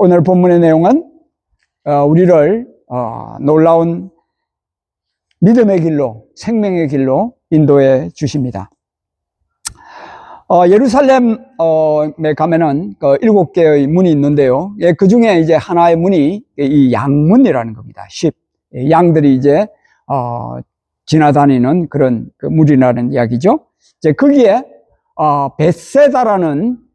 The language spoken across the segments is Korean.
오늘 본문의 내용은 우리를 놀라운 믿음의 길로, 생명의 길로 인도해 주십니다. 예루살렘에 가면은 7개의 문이 있는데요. 그 중에 이제 하나의 문이 이 양문이라는 겁니다. 양들이 이제 지나다니는 그런 문이라는 이야기죠. 이제 거기에 벳세다라는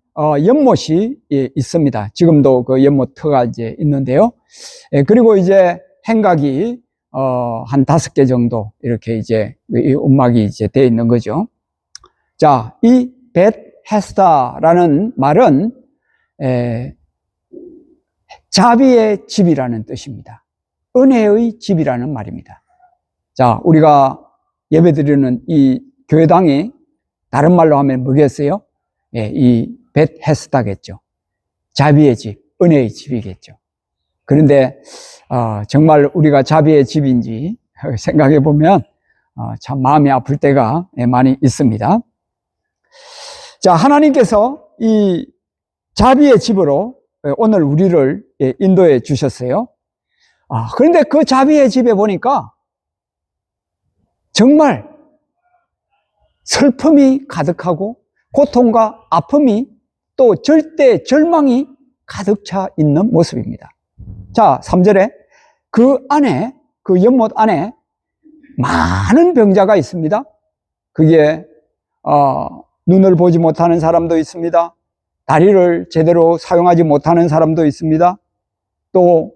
연못이 있습니다. 지금도 그 연못터가 이제 있는데요. 그리고 이제 행각이 한 5개 정도 이렇게 이제 이 움막이 이제 되어 있는 거죠. 자, 이 벳헤스다라는 말은 자비의 집이라는 뜻입니다. 은혜의 집이라는 말입니다. 자, 우리가 예배드리는 이 교회당이 다른 말로 하면 뭐겠어요? 이 벳헤스다겠죠. 자비의 집, 은혜의 집이겠죠. 그런데 정말 우리가 자비의 집인지 생각해 보면 참 마음이 아플 때가 많이 있습니다. 자, 하나님께서 이 자비의 집으로 오늘 우리를 인도해 주셨어요. 그런데 그 자비의 집에 보니까 정말 슬픔이 가득하고 고통과 아픔이 또 절대 절망이 가득 차 있는 모습입니다. 자, 3절에 그 안에, 그 연못 안에 많은 병자가 있습니다. 그게 눈을 보지 못하는 사람도 있습니다. 다리를 제대로 사용하지 못하는 사람도 있습니다. 또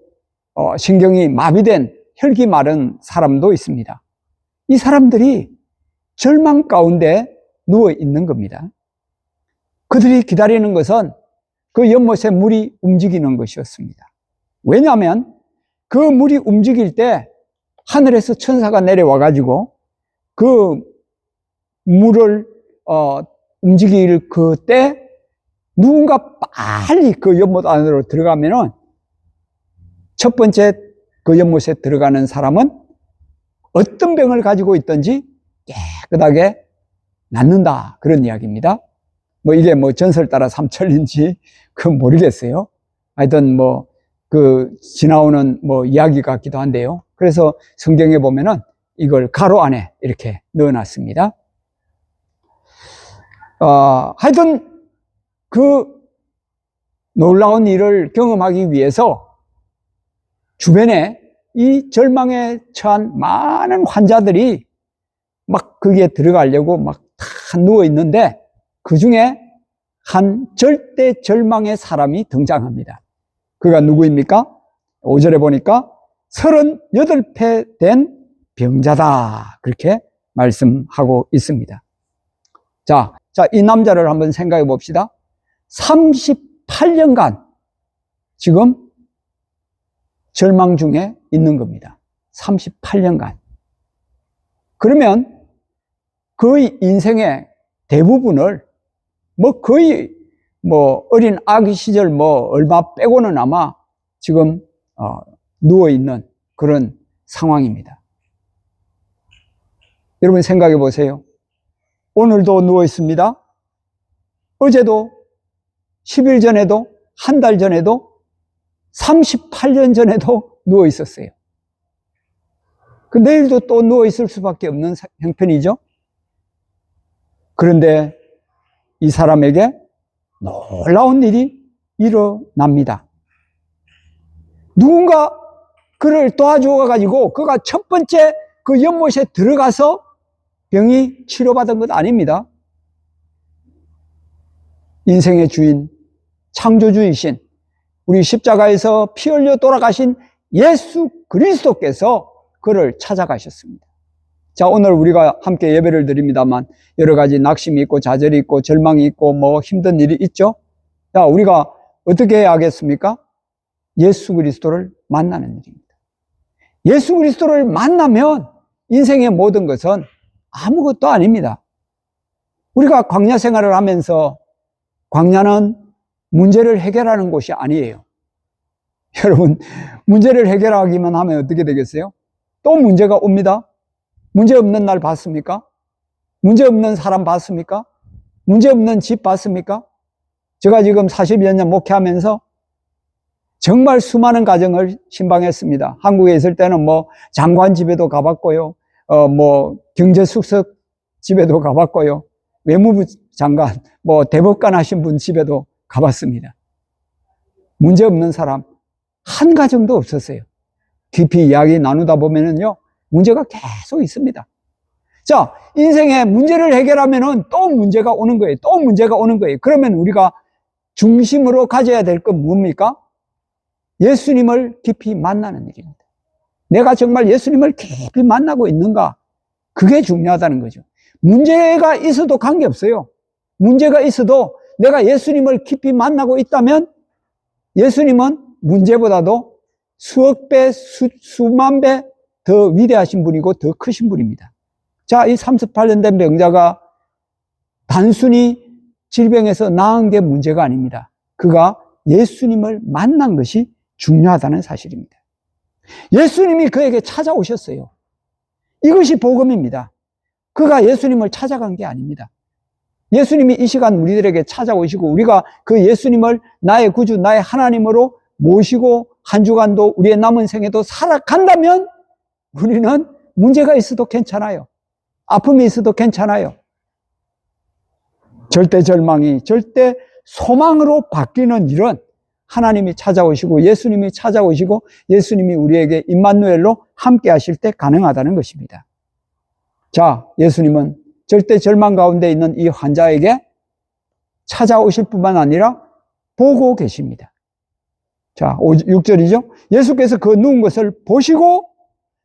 신경이 마비된 혈기 마른 사람도 있습니다. 이 사람들이 절망 가운데 누워 있는 겁니다. 그들이 기다리는 것은 그 연못에 물이 움직이는 것이었습니다. 왜냐하면 그 물이 움직일 때 하늘에서 천사가 내려와 가지고 그 물을 움직일 그때 누군가 빨리 그 연못 안으로 들어가면은 첫 번째 그 연못에 들어가는 사람은 어떤 병을 가지고 있든지 깨끗하게 낫는다, 그런 이야기입니다. 뭐 이게 뭐 전설 따라 삼천리인지 그건 모르겠어요. 하여튼 뭐 그 지나오는 뭐 이야기 같기도 한데요. 그래서 성경에 보면은 이걸 가로 안에 이렇게 넣어놨습니다. 하여튼 그 놀라운 일을 경험하기 위해서 주변에 이 절망에 처한 많은 환자들이 막 거기에 들어가려고 막 다 누워 있는데 그 중에 한 절대 절망의 사람이 등장합니다. 그가 누구입니까? 5절에 보니까 38배 된 병자다, 그렇게 말씀하고 있습니다. 자, 이 남자를 한번 생각해 봅시다. 38년간 지금 절망 중에 있는 겁니다. 38년간. 그러면 그의 인생의 대부분을 거의 어린 아기 시절 얼마 빼고는 아마 지금 누워있는 그런 상황입니다. 여러분 생각해 보세요. 오늘도 누워있습니다. 어제도, 10일 전에도, 한 달 전에도, 38년 전에도 누워있었어요. 내일도 또 누워있을 수밖에 없는 형편이죠. 그런데 이 사람에게 놀라운 일이 일어납니다. 누군가 그를 도와주어가지고 그가 첫 번째 그 연못에 들어가서 병이 치료받은 것 아닙니다. 인생의 주인, 창조주이신 우리 십자가에서 피 흘려 돌아가신 예수 그리스도께서 그를 찾아가셨습니다. 자, 오늘 우리가 함께 예배를 드립니다만 여러 가지 낙심이 있고 좌절이 있고 절망이 있고 힘든 일이 있죠. 자, 우리가 어떻게 해야 하겠습니까? 예수 그리스도를 만나는 일입니다. 예수 그리스도를 만나면 인생의 모든 것은 아무것도 아닙니다. 우리가 광야 생활을 하면서 광야는 문제를 해결하는 곳이 아니에요. 여러분, 문제를 해결하기만 하면 어떻게 되겠어요? 또 문제가 옵니다. 문제 없는 날 봤습니까? 문제 없는 사람 봤습니까? 문제 없는 집 봤습니까? 제가 지금 40여 년 목회하면서 정말 수많은 가정을 신방했습니다. 한국에 있을 때는 뭐 장관 집에도 가봤고요. 뭐 경제수석 집에도 가봤고요. 외무부 장관, 뭐 대법관 하신 분 집에도 가봤습니다. 문제 없는 사람 한 가정도 없었어요. 깊이 이야기 나누다 보면은요, 문제가 계속 있습니다. 자, 인생에 문제를 해결하면은 또 문제가 오는 거예요. 또 문제가 오는 거예요. 그러면 우리가 중심으로 가져야 될 건 뭡니까? 예수님을 깊이 만나는 일입니다. 내가 정말 예수님을 깊이 만나고 있는가? 그게 중요하다는 거죠. 문제가 있어도 관계없어요. 문제가 있어도 내가 예수님을 깊이 만나고 있다면 예수님은 문제보다도 수억 배, 수만 배 더 위대하신 분이고 더 크신 분입니다. 자, 이 38년 된 병자가 단순히 질병에서 나은 게 문제가 아닙니다. 그가 예수님을 만난 것이 중요하다는 사실입니다. 예수님이 그에게 찾아오셨어요. 이것이 복음입니다. 그가 예수님을 찾아간 게 아닙니다. 예수님이 이 시간 우리들에게 찾아오시고 우리가 그 예수님을 나의 구주, 나의 하나님으로 모시고 한 주간도 우리의 남은 생에도 살아간다면 우리는 문제가 있어도 괜찮아요. 아픔이 있어도 괜찮아요. 절대 절망이 절대 소망으로 바뀌는 일은 하나님이 찾아오시고 예수님이 찾아오시고 예수님이 우리에게 임마누엘로 함께 하실 때 가능하다는 것입니다. 자, 예수님은 절대 절망 가운데 있는 이 환자에게 찾아오실 뿐만 아니라 보고 계십니다. 자, 6절이죠. 예수께서 그 누운 것을 보시고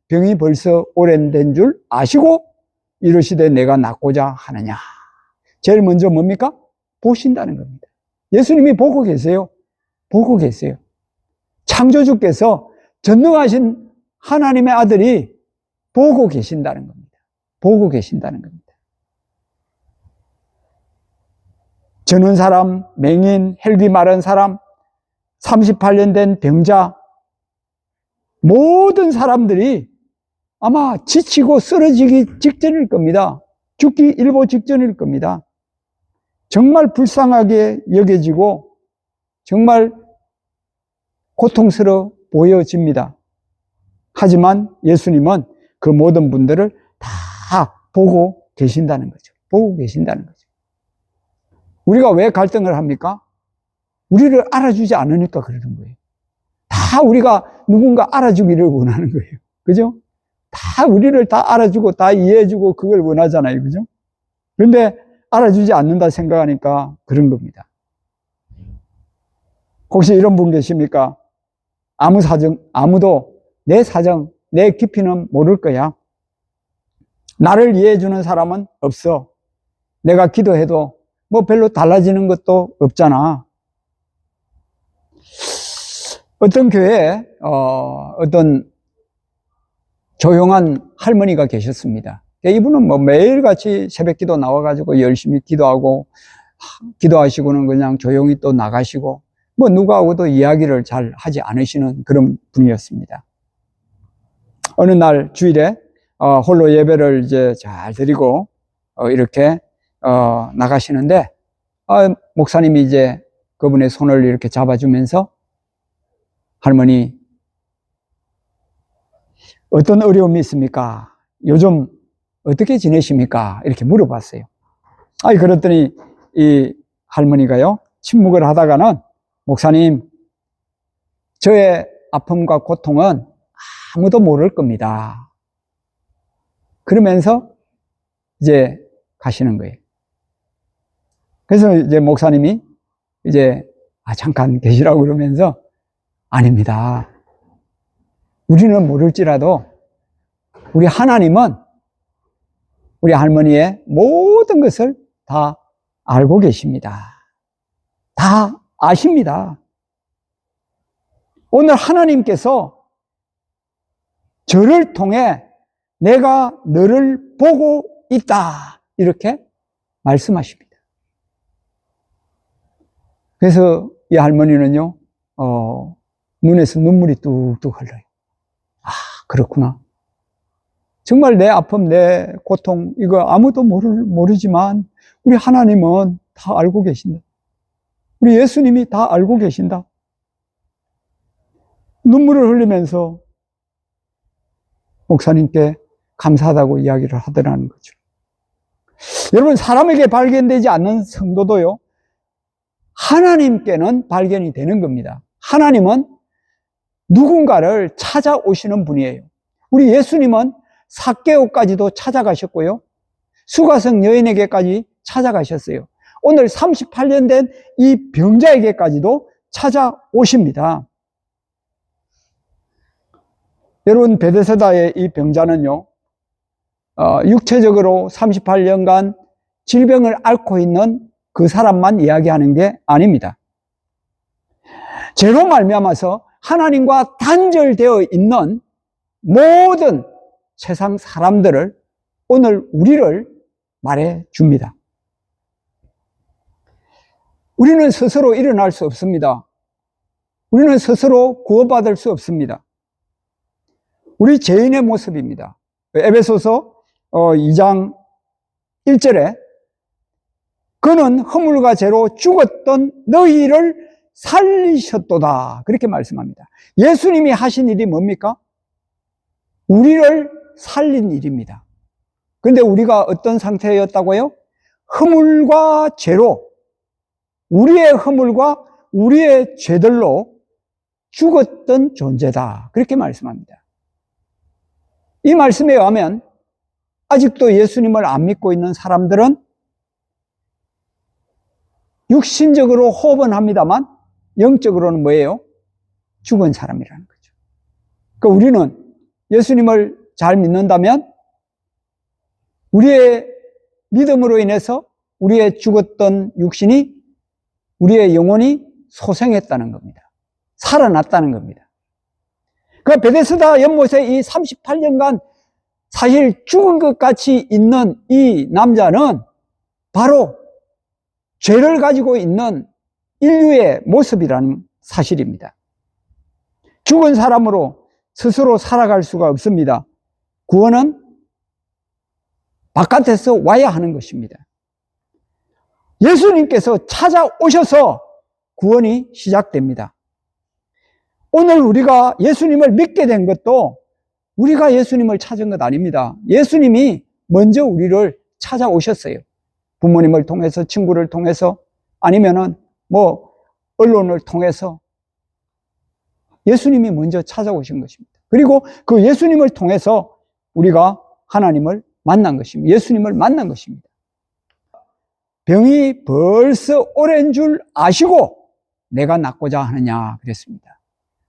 병이 벌써 오래된 줄 아시고 이르시되 내가 낫고자 하느냐. 제일 먼저 뭡니까? 보신다는 겁니다. 예수님이 보고 계세요. 보고 계세요. 창조주께서 전능하신 하나님의 아들이 보고 계신다는 겁니다. 보고 계신다는 겁니다. 저는 사람, 맹인, 혈기 마른 사람, 38년 된 병자, 모든 사람들이 아마 지치고 쓰러지기 직전일 겁니다. 죽기 일보 직전일 겁니다. 정말 불쌍하게 여겨지고 정말 고통스러워 보여집니다. 하지만 예수님은 그 모든 분들을 다 보고 계신다는 거죠. 보고 계신다는 거죠. 우리가 왜 갈등을 합니까? 우리를 알아주지 않으니까 그러는 거예요. 다 우리가 누군가 알아주기를 원하는 거예요. 그죠? 다 우리를 다 알아주고 다 이해해주고 그걸 원하잖아요. 그죠? 그런데 알아주지 않는다 생각하니까 그런 겁니다. 혹시 이런 분 계십니까? 아무도 내 사정, 내 깊이는 모를 거야. 나를 이해해주는 사람은 없어. 내가 기도해도 뭐 별로 달라지는 것도 없잖아. 어떤 교회에 어떤 조용한 할머니가 계셨습니다. 이분은 뭐 매일같이 새벽기도 나와가지고 열심히 기도하고 기도하시고는 그냥 조용히 또 나가시고 뭐 누구하고도 이야기를 잘 하지 않으시는 그런 분이었습니다. 어느 날 주일에 홀로 예배를 이제 잘 드리고 이렇게 나가시는데 목사님이 이제 그분의 손을 이렇게 잡아주면서 할머니 어떤 어려움이 있습니까? 요즘 어떻게 지내십니까? 이렇게 물어봤어요. 그랬더니 이 할머니가요 침묵을 하다가는 목사님 저의 아픔과 고통은 아무도 모를 겁니다. 그러면서 이제 가시는 거예요. 그래서 이제 목사님이 이제 잠깐 계시라고 그러면서 아닙니다. 우리는 모를지라도 우리 하나님은 우리 할머니의 모든 것을 다 알고 계십니다. 다 아십니다. 오늘 하나님께서 저를 통해 내가 너를 보고 있다 이렇게 말씀하십니다. 그래서 이 할머니는요 눈에서 눈물이 뚝뚝 흘러요. 그렇구나. 정말 내 아픔, 내 고통 이거 아무도 모르지만 우리 하나님은 다 알고 계신다. 우리 예수님이 다 알고 계신다. 눈물을 흘리면서 목사님께 감사하다고 이야기를 하더라는 거죠. 여러분, 사람에게 발견되지 않는 성도도요, 하나님께는 발견이 되는 겁니다. 하나님은 누군가를 찾아오시는 분이에요. 우리 예수님은 삭개오까지도 찾아가셨고요, 수가성 여인에게까지 찾아가셨어요. 오늘 38년 된 이 병자에게까지도 찾아오십니다. 여러분, 베데스다의 이 병자는요, 육체적으로 38년간 질병을 앓고 있는 그 사람만 이야기하는 게 아닙니다. 죄로 말미암아서 하나님과 단절되어 있는 모든 세상 사람들을, 오늘 우리를 말해 줍니다. 우리는 스스로 일어날 수 없습니다. 우리는 스스로 구원받을 수 없습니다. 우리 죄인의 모습입니다. 에베소서 2장 1절에 그는 허물과 죄로 죽었던 너희를 살리셨도다, 그렇게 말씀합니다. 예수님이 하신 일이 뭡니까? 우리를 살린 일입니다. 그런데 우리가 어떤 상태였다고요? 허물과 죄로, 우리의 허물과 우리의 죄들로 죽었던 존재다, 그렇게 말씀합니다. 이 말씀에 의하면 아직도 예수님을 안 믿고 있는 사람들은 육신적으로 호흡은 합니다만 영적으로는 뭐예요? 죽은 사람이라는 거죠. 그러니까 우리는 예수님을 잘 믿는다면 우리의 믿음으로 인해서 우리의 죽었던 육신이, 우리의 영혼이 소생했다는 겁니다. 살아났다는 겁니다. 그 베데스다 연못에 이 38년간 사실 죽은 것 같이 있는 이 남자는 바로 죄를 가지고 있는 인류의 모습이라는 사실입니다. 죽은 사람으로 스스로 살아갈 수가 없습니다. 구원은 바깥에서 와야 하는 것입니다. 예수님께서 찾아오셔서 구원이 시작됩니다. 오늘 우리가 예수님을 믿게 된 것도 우리가 예수님을 찾은 것 아닙니다. 예수님이 먼저 우리를 찾아오셨어요. 부모님을 통해서, 친구를 통해서, 아니면은 언론을 통해서 예수님이 먼저 찾아오신 것입니다. 그리고 그 예수님을 통해서 우리가 하나님을 만난 것입니다. 예수님을 만난 것입니다. 병이 벌써 오랜 줄 아시고 내가 낫고자 하느냐 그랬습니다.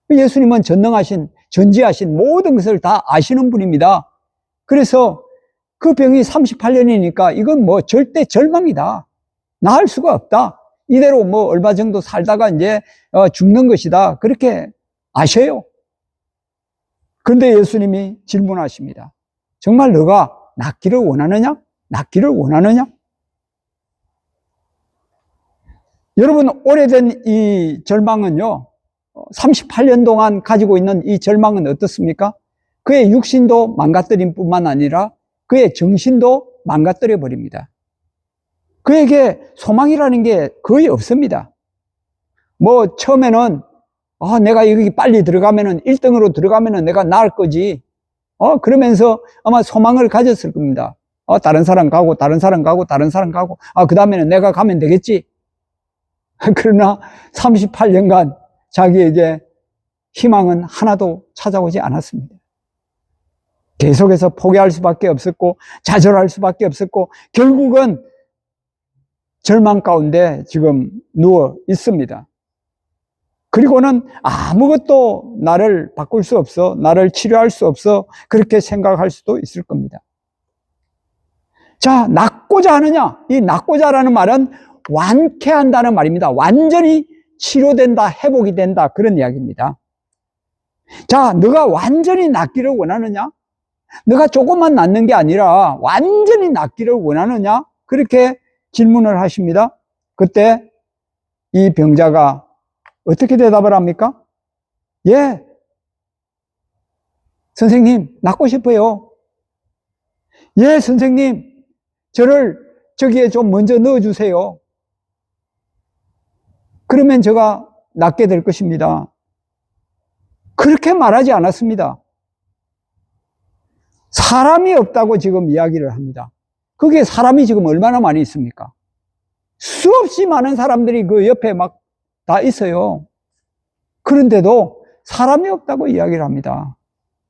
예수님은 전능하신, 전지하신 모든 것을 다 아시는 분입니다. 그래서 그 병이 38년이니까 이건 절대 절망이다, 나을 수가 없다, 이대로 얼마 정도 살다가 이제 죽는 것이다, 그렇게 아셔요. 그런데 예수님이 질문하십니다. 정말 너가 낫기를 원하느냐? 낫기를 원하느냐? 여러분, 오래된 이 절망은요, 38년 동안 가지고 있는 이 절망은 어떻습니까? 그의 육신도 망가뜨린 뿐만 아니라 그의 정신도 망가뜨려 버립니다. 그에게 소망이라는 게 거의 없습니다. 처음에는 내가 여기 빨리 들어가면은 1등으로 들어가면은 내가 나을 거지, 그러면서 아마 소망을 가졌을 겁니다. 다른 사람 가고 다른 사람 가고 다른 사람 가고 그 다음에는 내가 가면 되겠지. 그러나 38년간 자기에게 희망은 하나도 찾아오지 않았습니다. 계속해서 포기할 수밖에 없었고 좌절할 수밖에 없었고 결국은 절망 가운데 지금 누워 있습니다. 그리고는 아무것도 나를 바꿀 수 없어, 나를 치료할 수 없어, 그렇게 생각할 수도 있을 겁니다. 자, 낫고자 하느냐? 이 낫고자라는 말은 완쾌한다는 말입니다. 완전히 치료된다, 회복이 된다, 그런 이야기입니다. 자, 너가 완전히 낫기를 원하느냐? 너가 조금만 낫는 게 아니라 완전히 낫기를 원하느냐? 그렇게 질문을 하십니다. 그때 이 병자가 어떻게 대답을 합니까? 예, 선생님, 낫고 싶어요. 예, 선생님, 저를 저기에 좀 먼저 넣어주세요. 그러면 제가 낫게 될 것입니다. 그렇게 말하지 않았습니다. 사람이 없다고 지금 이야기를 합니다. 그게 사람이 지금 얼마나 많이 있습니까? 수없이 많은 사람들이 그 옆에 막 다 있어요. 그런데도 사람이 없다고 이야기를 합니다.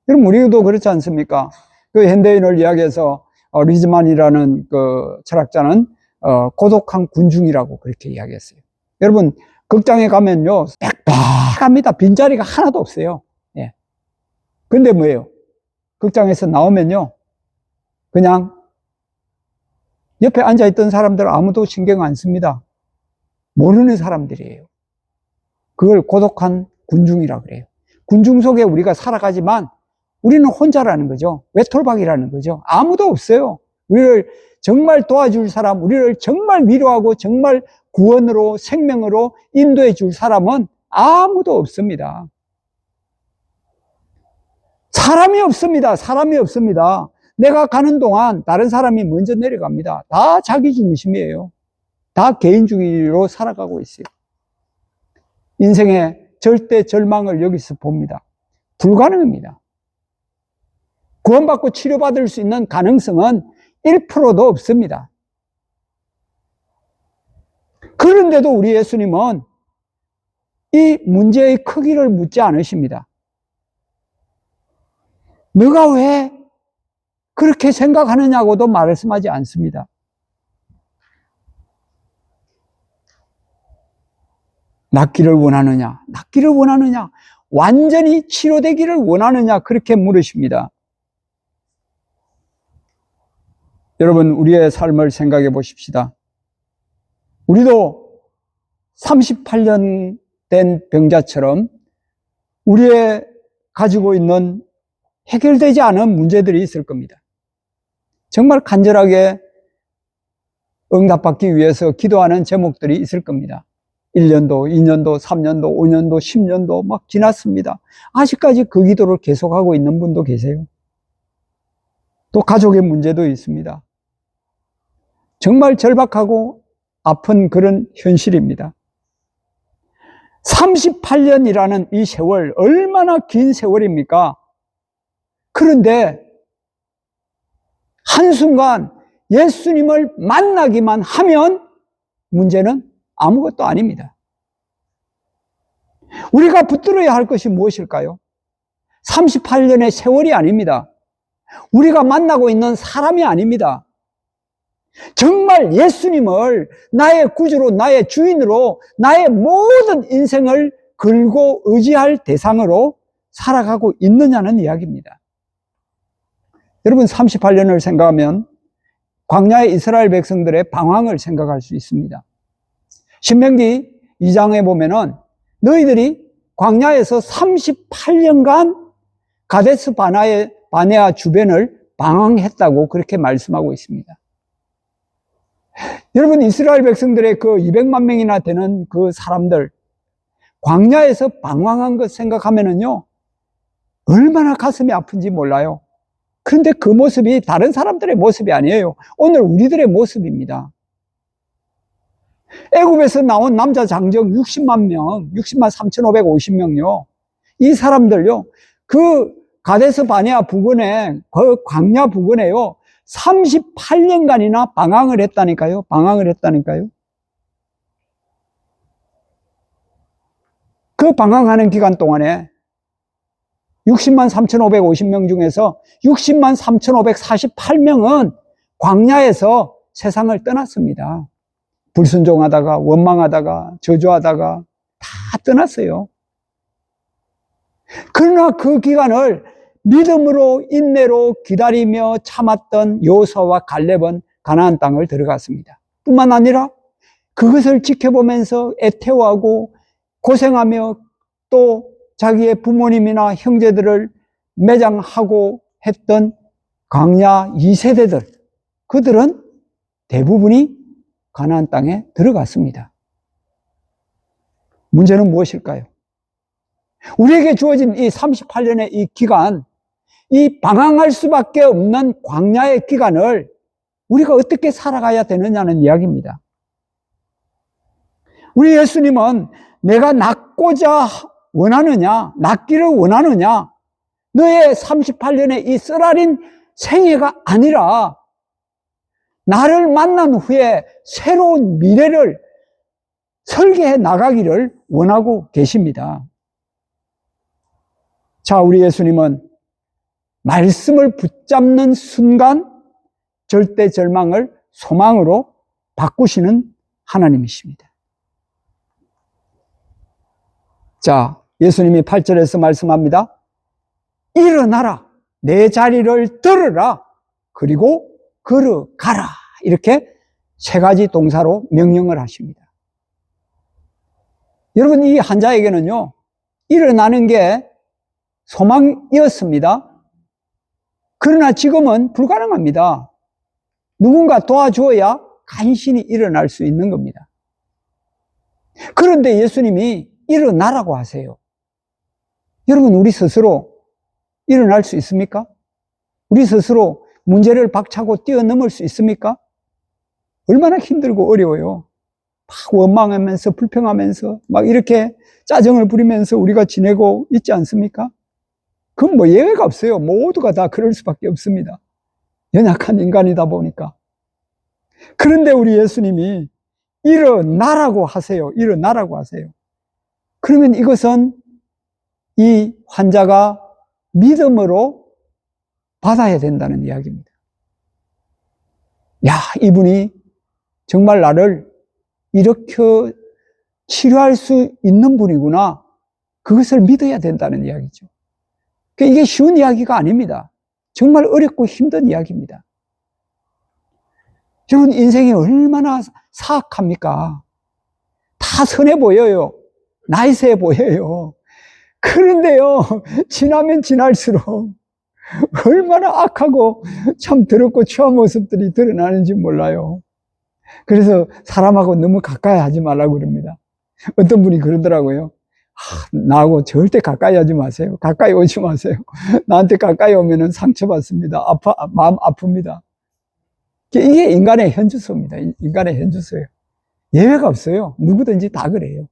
여러분, 우리도 그렇지 않습니까? 그 현대인을 이야기해서 리즈만이라는 그 철학자는 고독한 군중이라고 그렇게 이야기했어요. 여러분, 극장에 가면요, 빽빽합니다. 빈자리가 하나도 없어요. 예. 근데 뭐예요? 극장에서 나오면요, 그냥 옆에 앉아있던 사람들 아무도 신경 안 씁니다. 모르는 사람들이에요. 그걸 고독한 군중이라 그래요. 군중 속에 우리가 살아가지만 우리는 혼자라는 거죠. 외톨박이라는 거죠. 아무도 없어요. 우리를 정말 도와줄 사람, 우리를 정말 위로하고 정말 구원으로, 생명으로 인도해 줄 사람은 아무도 없습니다. 사람이 없습니다. 사람이 없습니다. 내가 가는 동안 다른 사람이 먼저 내려갑니다. 다 자기 중심이에요. 다 개인주의로 살아가고 있어요. 인생의 절대 절망을 여기서 봅니다. 불가능합니다. 구원받고 치료받을 수 있는 가능성은 1%도 없습니다. 그런데도 우리 예수님은 이 문제의 크기를 묻지 않으십니다. 너가 왜 그렇게 생각하느냐고도 말씀하지 않습니다. 낫기를 원하느냐? 낫기를 원하느냐? 완전히 치료되기를 원하느냐? 그렇게 물으십니다. 여러분, 우리의 삶을 생각해 보십시다. 우리도 38년 된 병자처럼 우리의 가지고 있는 해결되지 않은 문제들이 있을 겁니다. 정말 간절하게 응답받기 위해서 기도하는 제목들이 있을 겁니다. 1년도, 2년도, 3년도, 5년도, 10년도 막 지났습니다. 아직까지 그 기도를 계속하고 있는 분도 계세요. 또 가족의 문제도 있습니다. 정말 절박하고 아픈 그런 현실입니다. 38년이라는 이 세월, 얼마나 긴 세월입니까? 그런데 한순간 예수님을 만나기만 하면 문제는 아무것도 아닙니다. 우리가 붙들어야 할 것이 무엇일까요? 38년의 세월이 아닙니다. 우리가 만나고 있는 사람이 아닙니다. 정말 예수님을 나의 구주로, 나의 주인으로, 나의 모든 인생을 걸고 의지할 대상으로 살아가고 있느냐는 이야기입니다. 여러분, 38년을 생각하면 광야의 이스라엘 백성들의 방황을 생각할 수 있습니다. 신명기 2장에 보면은 너희들이 광야에서 38년간 가데스 바네아 주변을 방황했다고 그렇게 말씀하고 있습니다. 여러분, 이스라엘 백성들의 그 200만 명이나 되는 그 사람들, 광야에서 방황한 것 생각하면은요, 얼마나 가슴이 아픈지 몰라요. 그런데 그 모습이 다른 사람들의 모습이 아니에요. 오늘 우리들의 모습입니다. 애굽에서 나온 남자 장정 60만 명, 60만 3,550명요. 이 사람들요, 그 가데스 바네아 부근에, 그 광야 부근에요, 38년간이나 방황을 했다니까요. 방황을 했다니까요. 그 방황하는 기간 동안에 60만 3,550명 중에서 60만 3,548명은 광야에서 세상을 떠났습니다. 불순종하다가, 원망하다가, 저주하다가 다 떠났어요. 그러나 그 기간을 믿음으로, 인내로 기다리며 참았던 여호수아와 갈렙은 가나안 땅을 들어갔습니다. 뿐만 아니라 그것을 지켜보면서 애태워하고 고생하며 또 자기의 부모님이나 형제들을 매장하고 했던 광야 2세대들, 그들은 대부분이 가나안 땅에 들어갔습니다. 문제는 무엇일까요? 우리에게 주어진 이 38년의 이 기간, 이 방황할 수밖에 없는 광야의 기간을 우리가 어떻게 살아가야 되느냐는 이야기입니다. 우리 예수님은 내가 낫고자 원하느냐? 낫기를 원하느냐? 너의 38년의 이 쓰라린 생애가 아니라 나를 만난 후에 새로운 미래를 설계해 나가기를 원하고 계십니다. 자, 우리 예수님은 말씀을 붙잡는 순간 절대 절망을 소망으로 바꾸시는 하나님이십니다. 자, 예수님이 8절에서 말씀합니다. 일어나라, 내 자리를 들으라, 그리고 걸어가라. 이렇게 세 가지 동사로 명령을 하십니다. 여러분, 이 환자에게는요, 일어나는 게 소망이었습니다. 그러나 지금은 불가능합니다. 누군가 도와주어야 간신히 일어날 수 있는 겁니다. 그런데 예수님이 일어나라고 하세요. 여러분, 우리 스스로 일어날 수 있습니까? 우리 스스로 문제를 박차고 뛰어넘을 수 있습니까? 얼마나 힘들고 어려워요. 막 원망하면서 불평하면서 막 이렇게 짜증을 부리면서 우리가 지내고 있지 않습니까? 그건 뭐 예외가 없어요. 모두가 다 그럴 수밖에 없습니다. 연약한 인간이다 보니까. 그런데 우리 예수님이 일어나라고 하세요. 일어나라고 하세요. 그러면 이것은 이 환자가 믿음으로 받아야 된다는 이야기입니다. 야, 이분이 정말 나를 이렇게 치료할 수 있는 분이구나. 그것을 믿어야 된다는 이야기죠. 이게 쉬운 이야기가 아닙니다. 정말 어렵고 힘든 이야기입니다. 여러분, 인생이 얼마나 사악합니까? 다 선해 보여요. 나이스해 보여요. 그런데요, 지나면 지날수록 얼마나 악하고 참 더럽고 추한 모습들이 드러나는지 몰라요. 그래서 사람하고 너무 가까이 하지 말라고 그럽니다. 어떤 분이 그러더라고요. 나하고 절대 가까이 하지 마세요. 가까이 오지 마세요. 나한테 가까이 오면 상처받습니다. 마음 아픕니다. 이게 인간의 현주소입니다. 인간의 현주소예요. 예외가 없어요. 누구든지 다 그래요.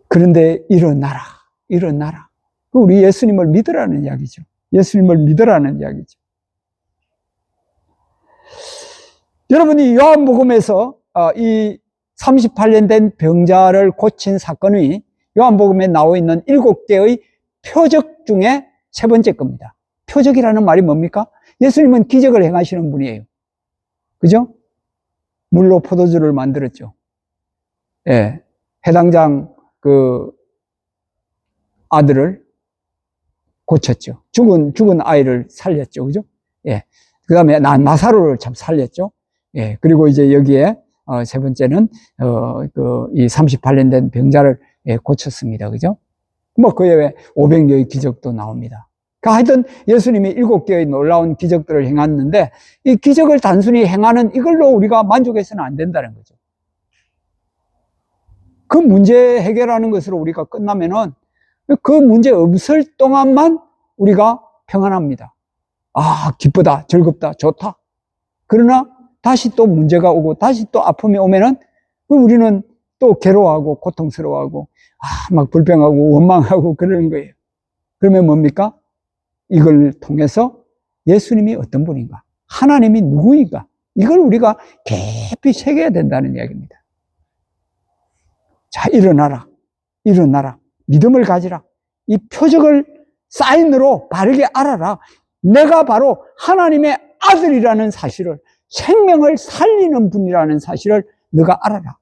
그런데 일어나라, 일어나라. 우리 예수님을 믿으라는 이야기죠. 예수님을 믿으라는 이야기죠. 여러분이 요한복음에서 이 38년 된 병자를 고친 사건이 요한복음에 나와 있는 7개의 표적 중에 세 번째 겁니다. 표적이라는 말이 뭡니까? 예수님은 기적을 행하시는 분이에요. 그죠? 물로 포도주를 만들었죠. 예. 해당장 그 아들을 고쳤죠. 죽은 아이를 살렸죠. 그죠? 예. 그 다음에 나사로를 참 살렸죠. 예. 그리고 이제 여기에 세 번째는 이 38년 된 병자를 고쳤습니다. 그죠? 뭐 그 외에 500여의 기적도 나옵니다. 그러니까 하여튼 예수님이 7개의 놀라운 기적들을 행했는데 이 기적을 단순히 행하는 이걸로 우리가 만족해서는 안 된다는 거죠. 그 문제 해결하는 것으로 우리가 끝나면은 그 문제 없을 동안만 우리가 평안합니다. 아, 기쁘다, 즐겁다, 좋다. 그러나 다시 또 문제가 오고 다시 또 아픔이 오면은 우리는 또 괴로워하고 고통스러워하고 막 불평하고 원망하고 그러는 거예요. 그러면 뭡니까? 이걸 통해서 예수님이 어떤 분인가? 하나님이 누구인가? 이걸 우리가 깊이 새겨야 된다는 이야기입니다. 자, 일어나라. 일어나라. 믿음을 가지라. 이 표적을 사인으로 바르게 알아라. 내가 바로 하나님의 아들이라는 사실을, 생명을 살리는 분이라는 사실을 너가 알아라.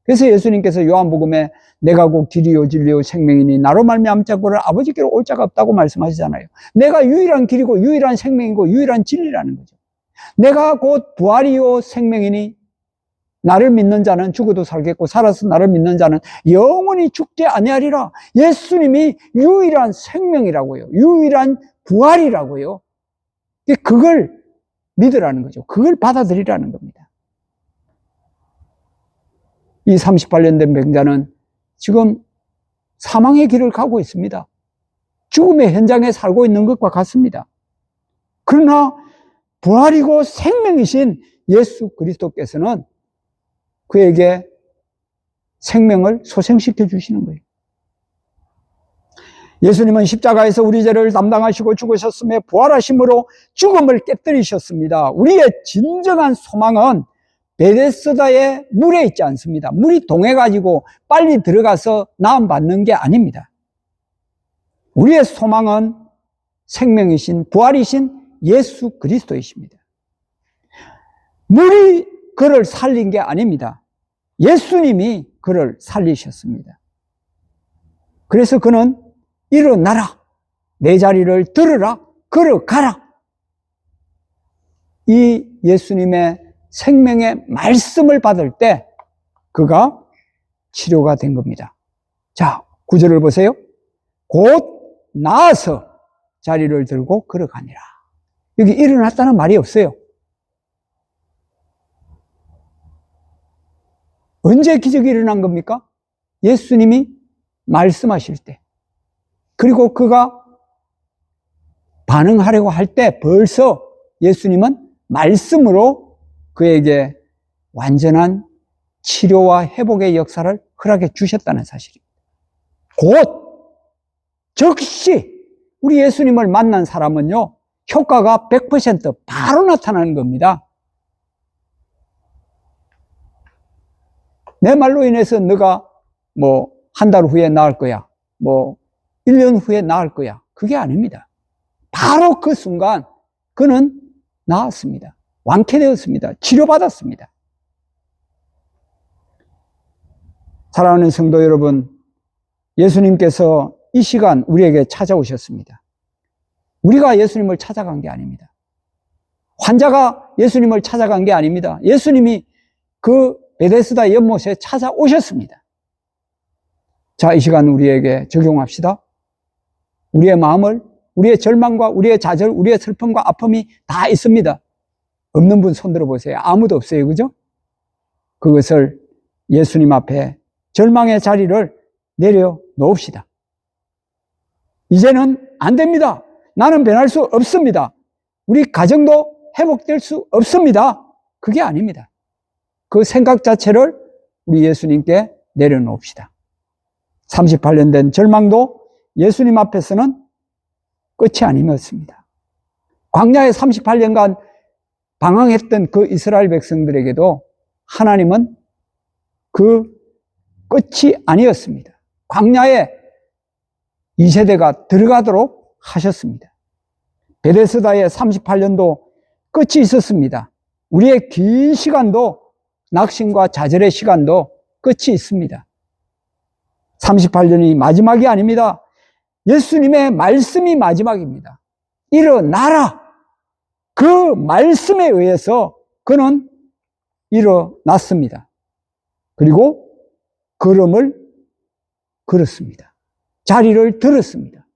그래서 예수님께서 요한복음에 내가 곧 길이요 진리요 생명이니 나로 말미암지 않고는 아버지께로 올 자가 없다고 말씀하시잖아요. 내가 유일한 길이고 유일한 생명이고 유일한 진리라는 거죠. 내가 곧 부활이요 생명이니 나를 믿는 자는 죽어도 살겠고 살아서 나를 믿는 자는 영원히 죽지 아니하리라. 예수님이 유일한 생명이라고요. 유일한 부활이라고요. 그걸 믿으라는 거죠. 그걸 받아들이라는 겁니다. 이 38년 된 병자는 지금 사망의 길을 가고 있습니다. 죽음의 현장에 살고 있는 것과 같습니다. 그러나 부활이고 생명이신 예수 그리스도께서는 그에게 생명을 소생시켜 주시는 거예요. 예수님은 십자가에서 우리 죄를 담당하시고 죽으셨으며 부활하심으로 죽음을 깨뜨리셨습니다. 우리의 진정한 소망은 베데스다의 물에 있지 않습니다. 물이 동해가지고 빨리 들어가서 나음받는 게 아닙니다. 우리의 소망은 생명이신 부활이신 예수 그리스도이십니다. 물이 그를 살린 게 아닙니다. 예수님이 그를 살리셨습니다. 그래서 그는 일어나라, 내 자리를 들으라, 걸어가라. 이 예수님의 생명의 말씀을 받을 때 그가 치료가 된 겁니다. 자, 9절을 보세요. 곧 나아서 자리를 들고 걸어가니라. 여기 일어났다는 말이 없어요. 언제 기적이 일어난 겁니까? 예수님이 말씀하실 때. 그리고 그가 반응하려고 할 때 벌써 예수님은 말씀으로 그에게 완전한 치료와 회복의 역사를 허락해 주셨다는 사실입니다. 곧 즉시 우리 예수님을 만난 사람은요, 효과가 100% 바로 나타나는 겁니다. 내 말로 인해서 너가 뭐 한 달 후에 나을 거야, 뭐 1년 후에 나을 거야, 그게 아닙니다. 바로 그 순간 그는 나았습니다. 완쾌되었습니다. 치료받았습니다. 사랑하는 성도 여러분, 예수님께서 이 시간 우리에게 찾아오셨습니다. 우리가 예수님을 찾아간 게 아닙니다. 환자가 예수님을 찾아간 게 아닙니다. 예수님이 그 베데스다 연못에 찾아오셨습니다. 자, 이 시간 우리에게 적용합시다. 우리의 마음을, 우리의 절망과 우리의 좌절, 우리의 슬픔과 아픔이 다 있습니다. 없는 분 손 들어보세요. 아무도 없어요. 그죠? 그것을 예수님 앞에 절망의 자리를 내려놓읍시다. 이제는 안 됩니다. 나는 변할 수 없습니다. 우리 가정도 회복될 수 없습니다. 그게 아닙니다. 그 생각 자체를 우리 예수님께 내려놓읍시다. 38년 된 절망도 예수님 앞에서는 끝이 아니었습니다. 광야에 38년간 방황했던 그 이스라엘 백성들에게도 하나님은 그 끝이 아니었습니다. 광야에 2세대가 들어가도록 하셨습니다. 베데스다의 38년도 끝이 있었습니다. 우리의 긴 시간도, 낙심과 좌절의 시간도 끝이 있습니다. 38년이 마지막이 아닙니다. 예수님의 말씀이 마지막입니다. 일어나라! 그 말씀에 의해서 그는 일어났습니다. 그리고 걸음을 걸었습니다. 자리를 들었습니다.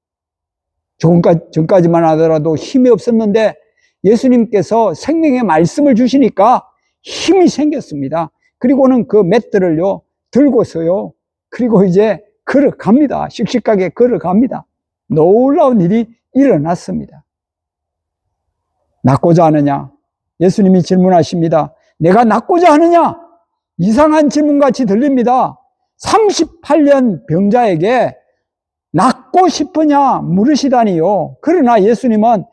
전까지만 하더라도 힘이 없었는데 예수님께서 생명의 말씀을 주시니까 힘이 생겼습니다. 그리고는 그 맷들을요, 들고서요, 그리고 이제 걸어갑니다. 씩씩하게 걸어갑니다. 놀라운 일이 일어났습니다. 낫고자 하느냐? 예수님이 질문하십니다. 내가 낫고자 하느냐? 이상한 질문같이 들립니다. 38년 병자에게 낫고 싶으냐 물으시다니요. 그러나 예수님은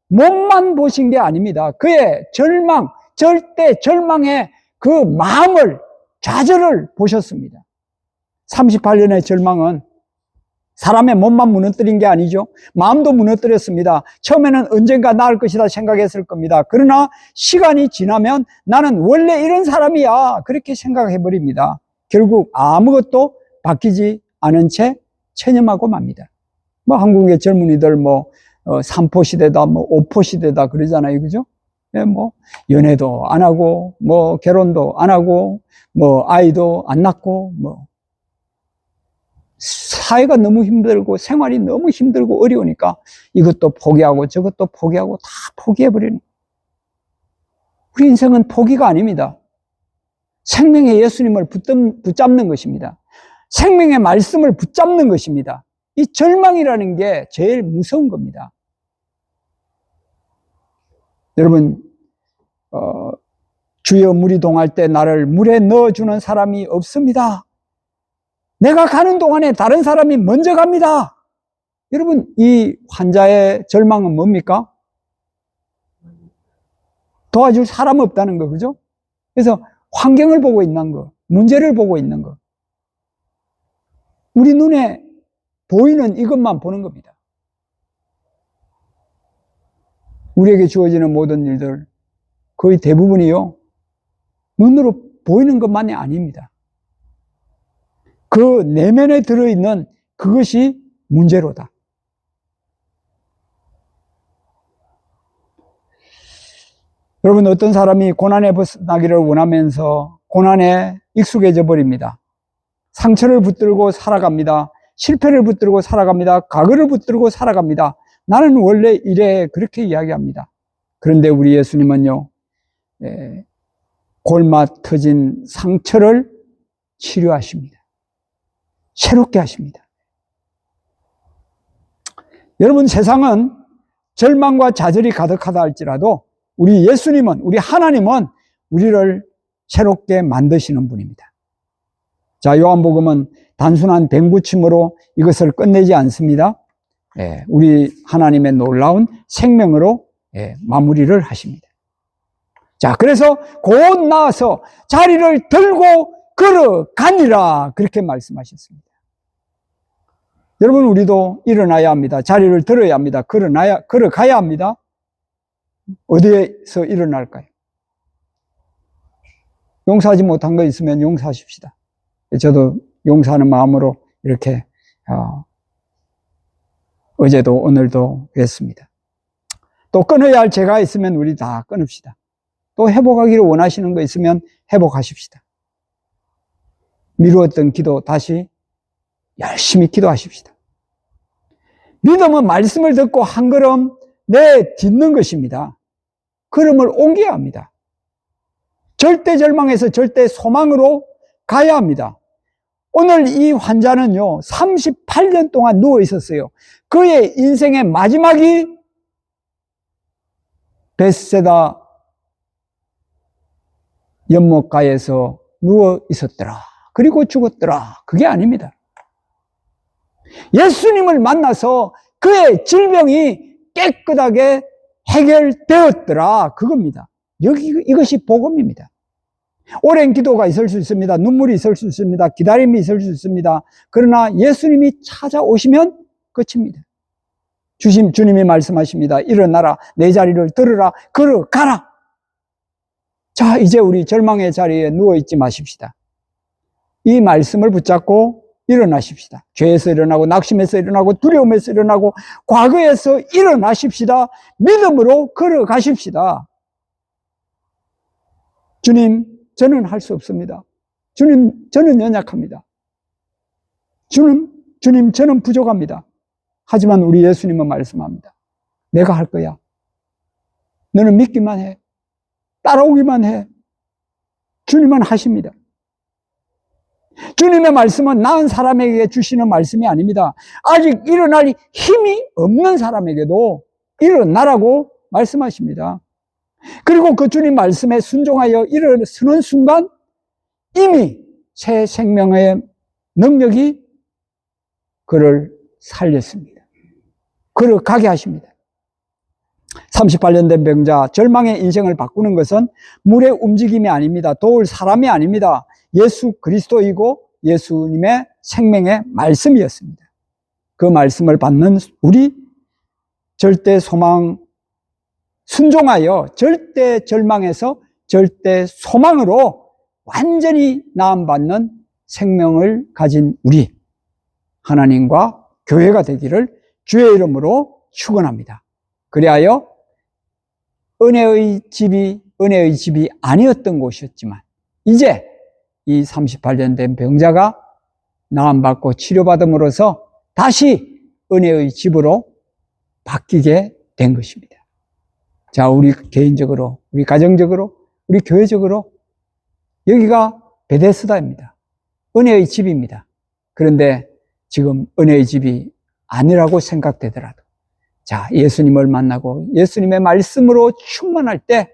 몸만 보신 게 아닙니다. 그의 절망, 절대 절망의 그 마음을, 좌절을 보셨습니다. 38년의 절망은 사람의 몸만 무너뜨린 게 아니죠. 마음도 무너뜨렸습니다. 처음에는 언젠가 나을 것이다 생각했을 겁니다. 그러나 시간이 지나면 나는 원래 이런 사람이야, 그렇게 생각해버립니다. 결국 아무것도 바뀌지 않은 채 체념하고 맙니다. 뭐 한국의 젊은이들 뭐 3포 시대다, 뭐 5포 시대다 그러잖아요. 그죠? 예, 뭐 연애도 안 하고, 뭐 결혼도 안 하고, 뭐 아이도 안 낳고, 뭐 사회가 너무 힘들고 생활이 너무 힘들고 어려우니까 이것도 포기하고 저것도 포기하고 다 포기해버리는. 우리 인생은 포기가 아닙니다. 생명의 예수님을 붙잡는 것입니다. 생명의 말씀을 붙잡는 것입니다. 이 절망이라는 게 제일 무서운 겁니다. 여러분, 주여 물이 동할 때 나를 물에 넣어주는 사람이 없습니다. 내가 가는 동안에 다른 사람이 먼저 갑니다. 여러분, 이 환자의 절망은 뭡니까? 도와줄 사람 없다는 거, 그죠? 그래서 환경을 보고 있는 거, 문제를 보고 있는 거. 우리 눈에 보이는 이것만 보는 겁니다. 우리에게 주어지는 모든 일들, 거의 대부분이요, 눈으로 보이는 것만이 아닙니다. 그 내면에 들어있는 그것이 문제로다. 여러분, 어떤 사람이 고난에 벗어나기를 원하면서 고난에 익숙해져 버립니다. 상처를 붙들고 살아갑니다. 실패를 붙들고 살아갑니다. 과거를 붙들고 살아갑니다. 나는 원래 이래, 그렇게 이야기합니다. 그런데 우리 예수님은요, 골마 터진 상처를 치료하십니다. 새롭게 하십니다. 여러분, 세상은 절망과 좌절이 가득하다 할지라도 우리 예수님은, 우리 하나님은 우리를 새롭게 만드시는 분입니다. 자, 요한복음은 단순한 뱅구침으로 이것을 끝내지 않습니다. 우리 하나님의 놀라운 생명으로 마무리를 하십니다. 자, 그래서 곧 나와서 자리를 들고 걸어가니라, 그렇게 말씀하셨습니다. 여러분, 우리도 일어나야 합니다. 자리를 들어야 합니다. 걸어가야 합니다. 어디에서 일어날까요? 용서하지 못한 거 있으면 용서하십시다. 저도 용서하는 마음으로 이렇게 어제도 오늘도 그랬습니다. 또 끊어야 할 죄가 있으면 우리 다 끊읍시다. 또 회복하기를 원하시는 거 있으면 회복하십시다. 미루었던 기도 다시 열심히 기도하십시다. 믿음은 말씀을 듣고 한 걸음 내딛는 것입니다. 걸음을 옮겨야 합니다. 절대 절망에서 절대 소망으로 가야 합니다. 오늘 이 환자는요, 38년 동안 누워 있었어요. 그의 인생의 마지막이 벳세다 연못가에서 누워 있었더라. 그리고 죽었더라. 그게 아닙니다. 예수님을 만나서 그의 질병이 깨끗하게 해결되었더라. 그겁니다. 이것이 복음입니다. 오랜 기도가 있을 수 있습니다. 눈물이 있을 수 있습니다. 기다림이 있을 수 있습니다. 그러나 예수님이 찾아오시면 끝입니다. 주님이 말씀하십니다. 일어나라, 내 자리를 들으라, 걸어가라. 자, 이제 우리 절망의 자리에 누워있지 마십시다. 이 말씀을 붙잡고 일어나십시다. 죄에서 일어나고, 낙심에서 일어나고, 두려움에서 일어나고, 과거에서 일어나십시다. 믿음으로 걸어가십시다. 주님, 저는 할 수 없습니다. 주님, 저는 연약합니다. 주님, 저는 부족합니다. 하지만 우리 예수님은 말씀합니다. 내가 할 거야. 너는 믿기만 해. 따라오기만 해. 주님은 하십니다. 주님의 말씀은 나은 사람에게 주시는 말씀이 아닙니다. 아직 일어날 힘이 없는 사람에게도 일어나라고 말씀하십니다. 그리고 그 주님 말씀에 순종하여 일어서는 순간 이미 새 생명의 능력이 그를 살렸습니다. 그를 가게 하십니다. 38년 된 병자, 절망의 인생을 바꾸는 것은 물의 움직임이 아닙니다. 도울 사람이 아닙니다. 예수 그리스도이고 예수님의 생명의 말씀이었습니다. 그 말씀을 받는 우리 절대 소망, 순종하여 절대 절망에서 절대 소망으로 완전히 나음받는 생명을 가진 우리 하나님과 교회가 되기를 주의 이름으로 축원합니다. 그리하여 은혜의 집이 아니었던 곳이었지만 이제 이 38년 된 병자가 나음받고 치료받음으로써 다시 은혜의 집으로 바뀌게 된 것입니다. 자, 우리 개인적으로, 우리 가정적으로, 우리 교회적으로 여기가 베데스다입니다. 은혜의 집입니다. 그런데 지금 은혜의 집이 아니라고 생각되더라도 자, 예수님을 만나고 예수님의 말씀으로 충만할 때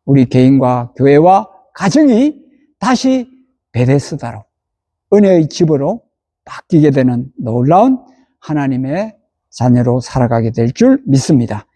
우리 개인과 교회와 가정이 다시 베데스다로 은혜의 집으로 바뀌게 되는 놀라운 하나님의 자녀로 살아가게 될 줄 믿습니다.